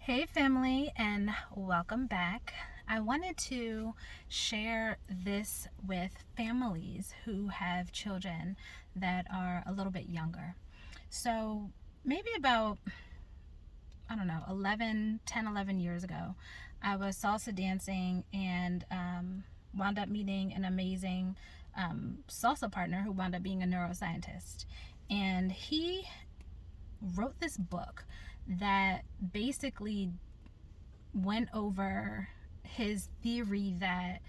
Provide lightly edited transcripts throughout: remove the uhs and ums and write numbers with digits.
Hey, family, and welcome back. I wanted to share this with families who have children that are a little bit younger. So, maybe about, I don't know, 11 years ago, I was salsa dancing and wound up meeting an amazing salsa partner who wound up being a neuroscientist. And he wrote this book that basically went over his theory that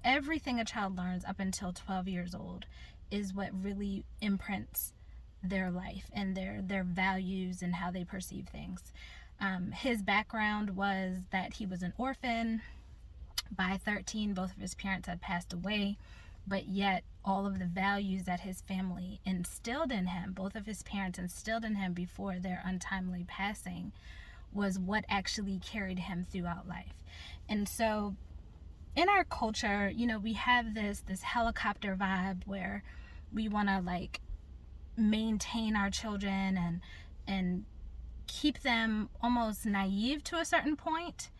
everything a child learns up until 12 years old is what really imprints their life and their values and how they perceive things. His background was that he was an orphan. By 13, both of his parents had passed away, but yet all of the values that his family instilled in him, both of his parents instilled in him before their untimely passing, was what actually carried him throughout life. And so in our culture, we have this helicopter vibe where we want to like maintain our children and keep them almost naive to a certain point,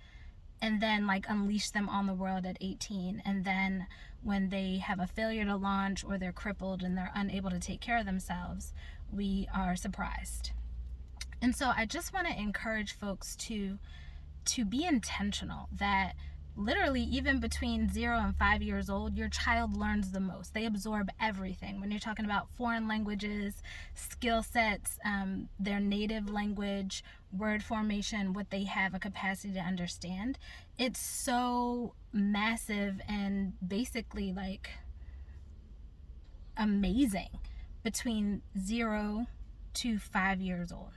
and then like unleash them on the world at 18. And then when they have a failure to launch or they're crippled and they're unable to take care of themselves, we are surprised. And so I just want to encourage folks to be intentional, that literally even between 0 and 5 years old, your child learns the most. They absorb everything. When you're talking about foreign languages, skill sets, their native language, word formation, what they have a capacity to understand, it's so massive and basically like amazing between 0 to 5 years old.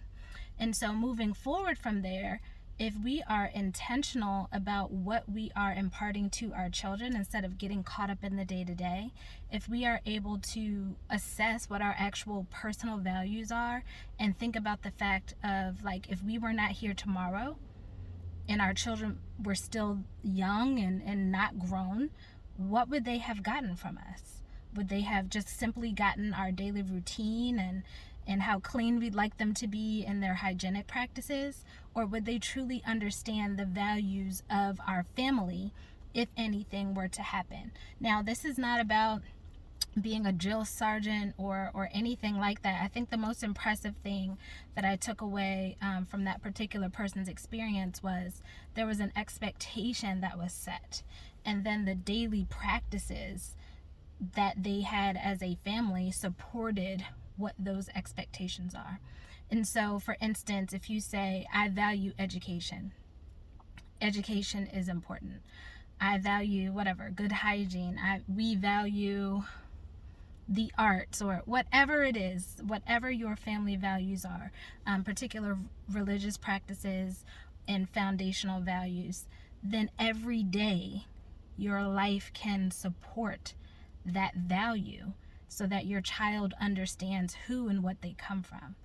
And so moving forward from there, if we are intentional about what we are imparting to our children instead of getting caught up in the day-to-day, if we are able to assess what our actual personal values are and think about the fact of, like, if we were not here tomorrow and our children were still young and not grown, what would they have gotten from us? Would they have just simply gotten our daily routine and how clean we'd like them to be in their hygienic practices? Or would they truly understand the values of our family if anything were to happen? Now, this is not about being a drill sergeant or anything like that. I think the most impressive thing that I took away from that particular person's experience was there was an expectation that was set, and then the daily practices that they had as a family supported what those expectations are. And so, for instance, if you say, I value education, education is important. I value whatever, good hygiene. We value the arts, or whatever it is, whatever your family values are, particular religious practices and foundational values, then every day your life can support that value so that your child understands who and what they come from.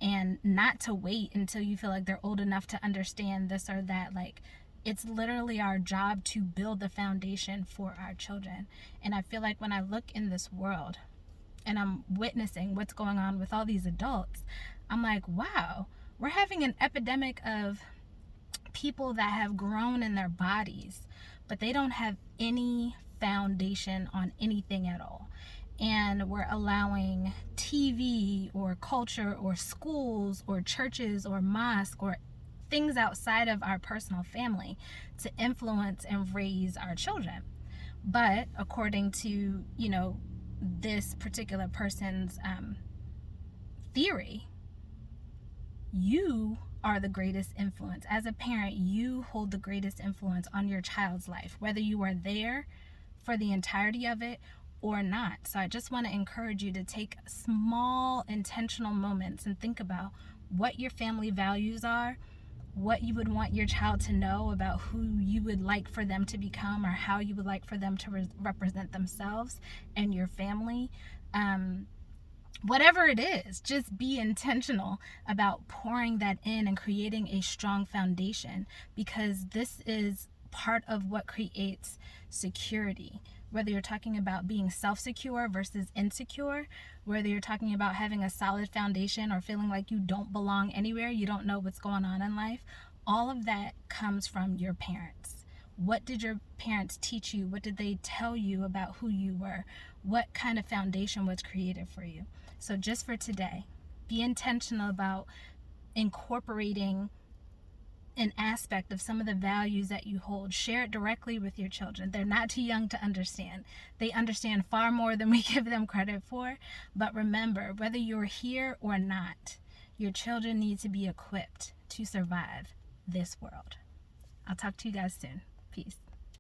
And not to wait until you feel like they're old enough to understand this or that. Like, it's literally our job to build the foundation for our children. And I feel like when I look in this world and I'm witnessing what's going on with all these adults, I'm like, wow, we're having an epidemic of people that have grown in their bodies, but they don't have any foundation on anything at all. And we're allowing TV or culture or schools or churches or mosque or things outside of our personal family to influence and raise our children. But according to, this particular person's theory, you are the greatest influence. As a parent, you hold the greatest influence on your child's life, whether you are there for the entirety of it or not. So I just want to encourage you to take small intentional moments and think about what your family values are, what you would want your child to know about who you would like for them to become, or how you would like for them to represent themselves and your family. Whatever it is, just be intentional about pouring that in and creating a strong foundation, because this is part of what creates security. whether you're talking about being self-secure versus insecure, whether you're talking about having a solid foundation or feeling like you don't belong anywhere, you don't know what's going on in life, all of that comes from your parents. What did your parents teach you? What did they tell you about who you were? What kind of foundation was created for you? So just for today, be intentional about incorporating an aspect of some of the values that you hold. Share it directly with your children. They're not too young to understand. They understand far more than we give them credit for. But remember, whether you're here or not, your children need to be equipped to survive this world. I'll talk to you guys soon. Peace.